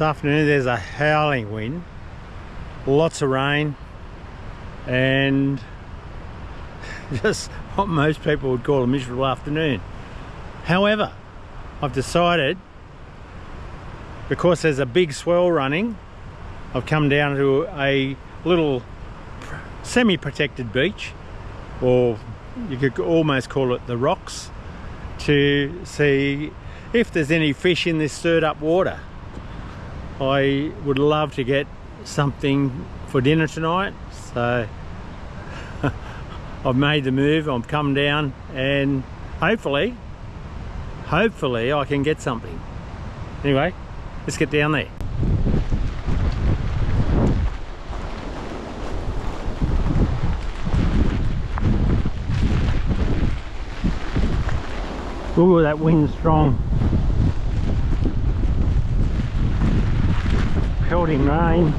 This afternoon there's a howling wind, lots of rain, and just what most people would call a miserable afternoon. However, I've decided, because there's a big swell running, I've come down to a little semi-protected beach, or you could almost call it the rocks, to see if there's any fish in this stirred up water. I would love to get something for dinner tonight, so I've made the move. I've come down and hopefully I can get something. Anyway, let's get down there. Ooh, that wind's strong. Pelting rain.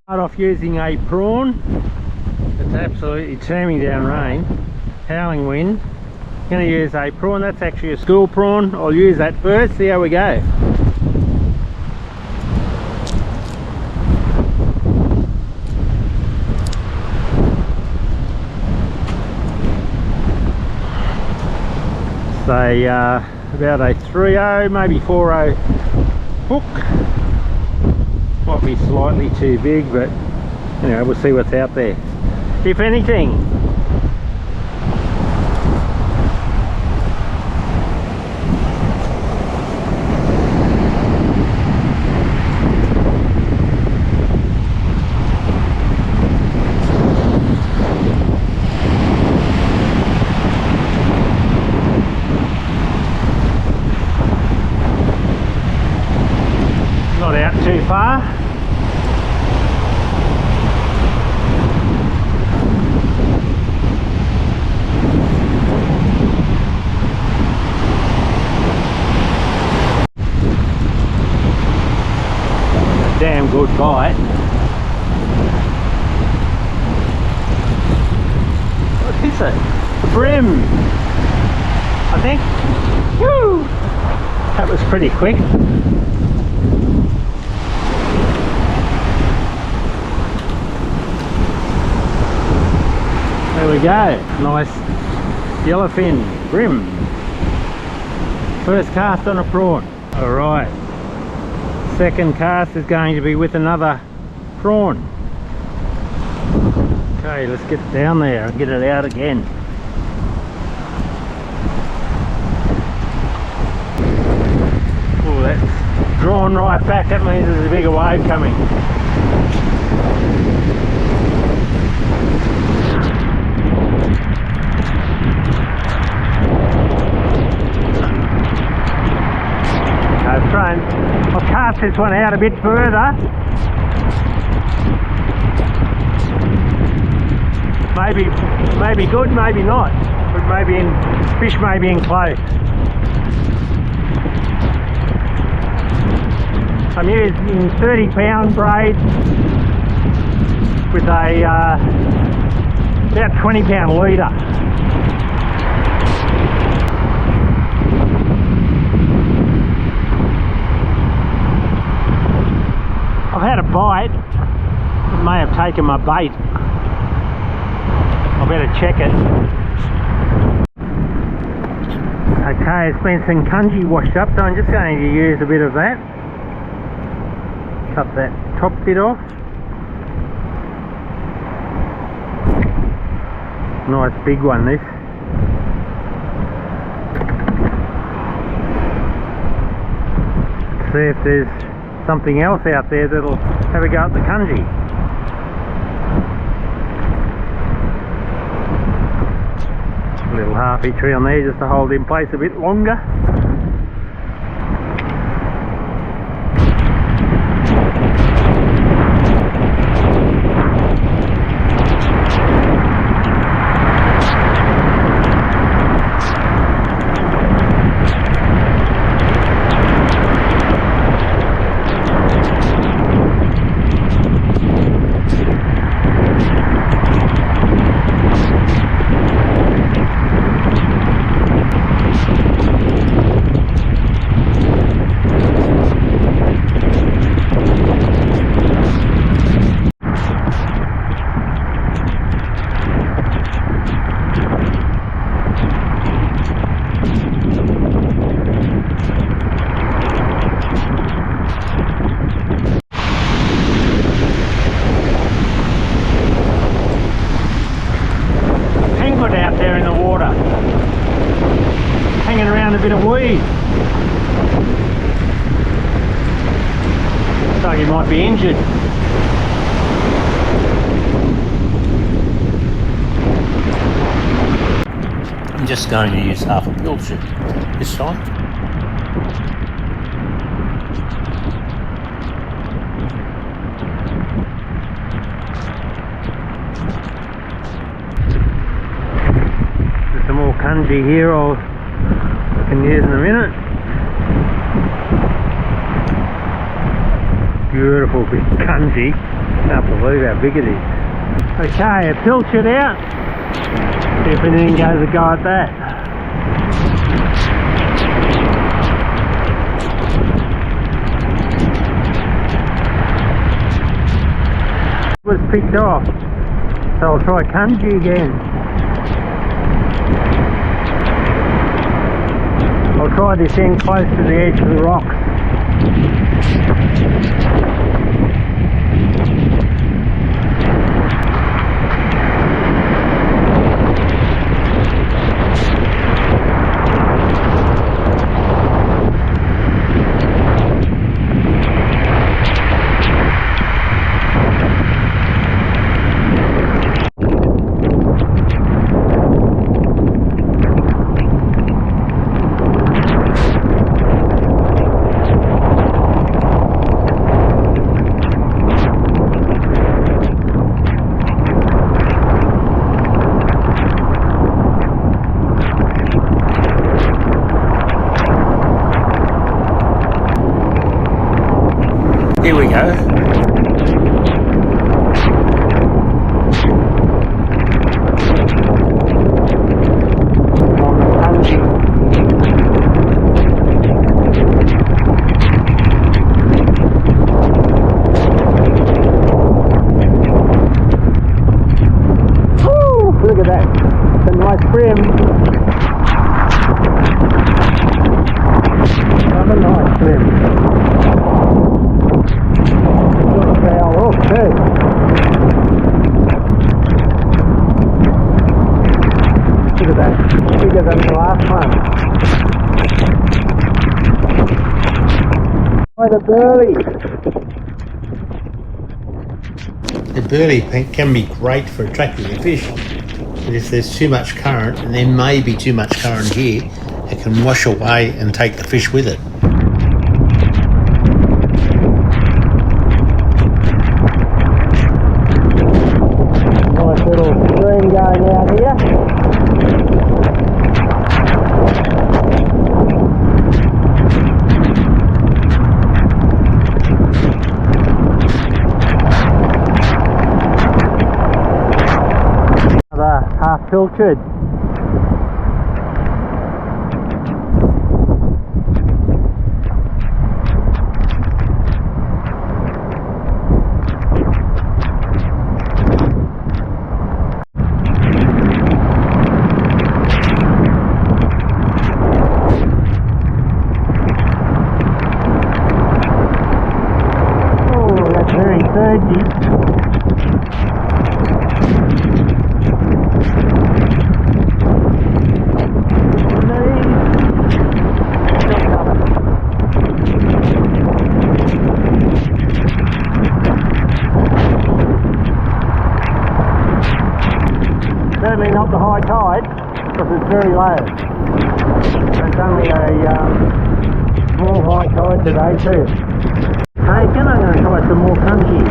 Start off using a prawn. It's absolutely teeming down rain. Howling wind. Going to use a prawn. That's actually a school prawn. I'll use that first, see how we go. Say about a 3.0, maybe 4.0 hook. Might be slightly too big, but anyway, we'll see what's out there. If anything, not out too far. Damn good bite. What is it? A brim, I think. Woo! That was pretty quick. There we go. Nice yellowfin brim. First cast on a prawn. Alright. Second cast is going to be with another prawn. Okay, let's get down there and get it out again. Oh, that's drawn right back. That means there's a bigger wave coming. I'll cast this one out a bit further. Maybe good, maybe not. But fish may be in close. I'm using 30-pound braid with a about 20-pound leader. I've had a bite. It may have taken my bait. I better check it. Okay, it's been some cungy washed up, so I'm just going to use a bit of that. Cut that top bit off. Nice big one, this. See if there's something else out there that'll have a go at the cungy. A little halfy tree on there just to hold in place a bit longer. might be injured. I'm just going to use half a pilchard this time. There's some more kanji here I can use in a minute. Beautiful big kanji. Can't believe how big it is. Okay, I pilched it out. See if anything goes a go at that. It was picked off, so I'll try kanji again. I'll try this end close to the edge of the rocks. Here we go. Woo! Look at that. It's a nice brim. Have a nice brim. Okay. Look at that, bigger than the last one. Quite a burley. The burley can be great for attracting a fish, but if there's too much current, and there may be too much current here, it can wash away and take the fish with it. Little stream going out here. Another half pilchard. Certainly not the high tide, because it's very low. It's only a small high tide today too. Hey, I'm going to try some more kanji.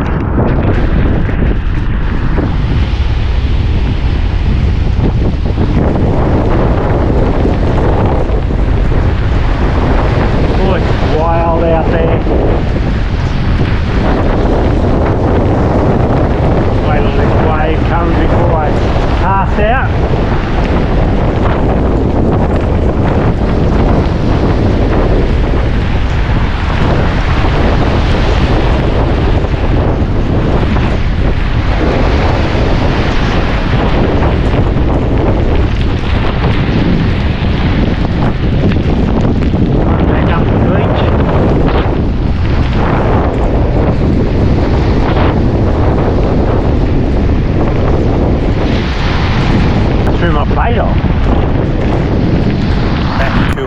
Oh, it's wild out there. Wait till this wave comes before I pass out.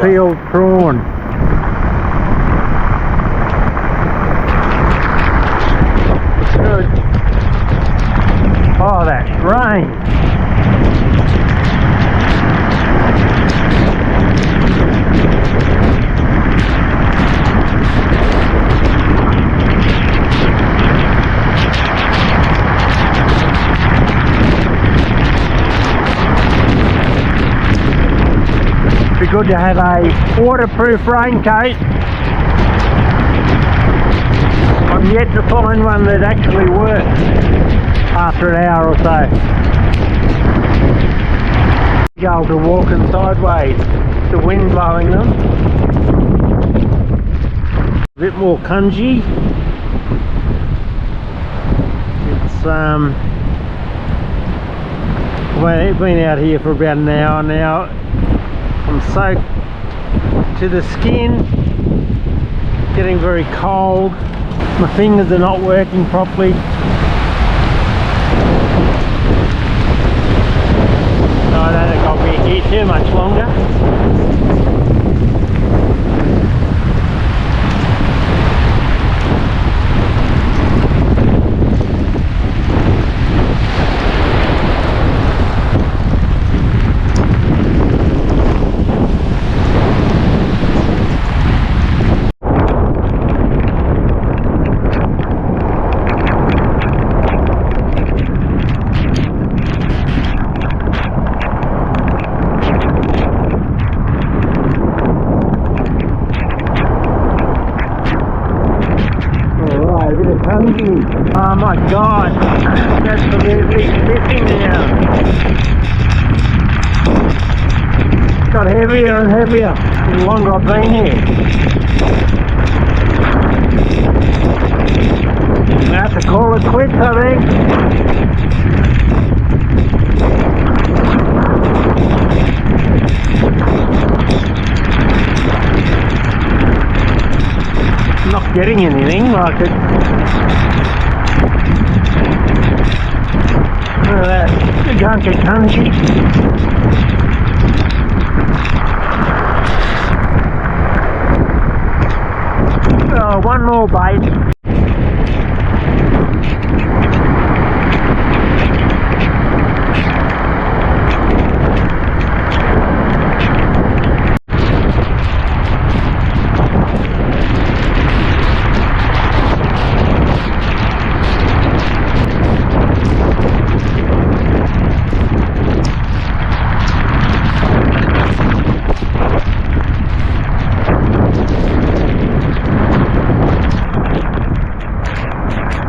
Field prawn. rain. Be good to have a waterproof raincoat. I'm yet to find one that actually works after an hour or so. Go to walking sideways, the wind blowing them. A bit more cungy. It's well, I've been out here for about an hour now. I'm soaked to the skin, getting very cold. My fingers are not working properly. So I don't think I'll be here too much longer. Oh my god, that's absolutely missing now. It's got heavier and heavier the longer I've been here. I have to call it quits, I think. I'm not getting anything like it. Look at that, gunky cungy. Oh, one more bite.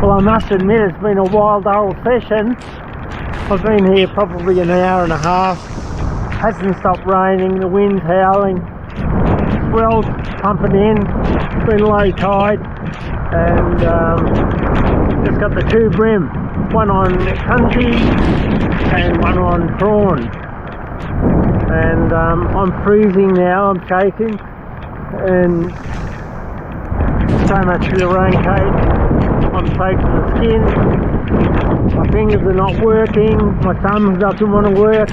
Well, I must admit it's been a wild old session. I've been here probably an hour and a half. Hasn't stopped raining, the wind's howling, swell's pumping in, it's been low tide, and just got the two brim, one on country and one on prawn. And I'm freezing now, I'm shaking, and so much for the raincoat. I'm soaked to the skin, my fingers are not working, my thumb doesn't want to work,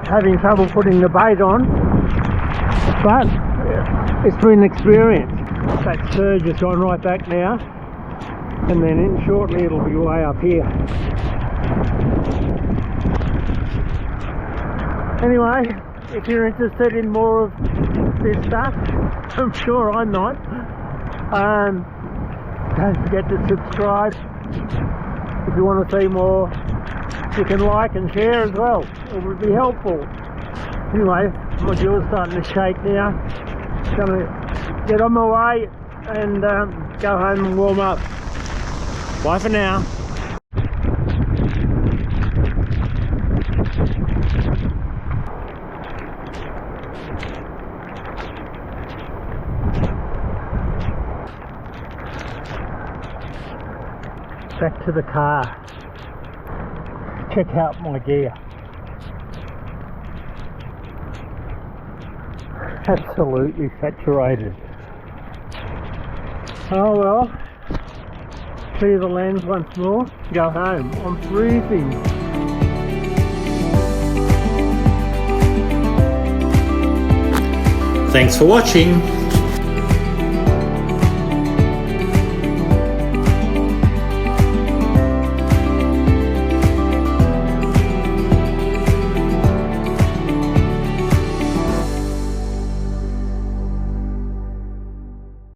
having trouble putting the bait on, but it's been an experience. That surge has gone right back now, and then shortly it'll be way up here. Anyway, if you're interested in more of this stuff, I'm sure I'm not. Don't forget to subscribe. If you want to see more, you can like and share as well. It would be helpful. Anyway, my jaw's starting to shake now. Gonna get on my way and go home and warm up. Bye for now. Back to the car. Check out my gear. Absolutely saturated. Oh well. Clear the lens once more. Go home. I'm freezing. Thanks for watching.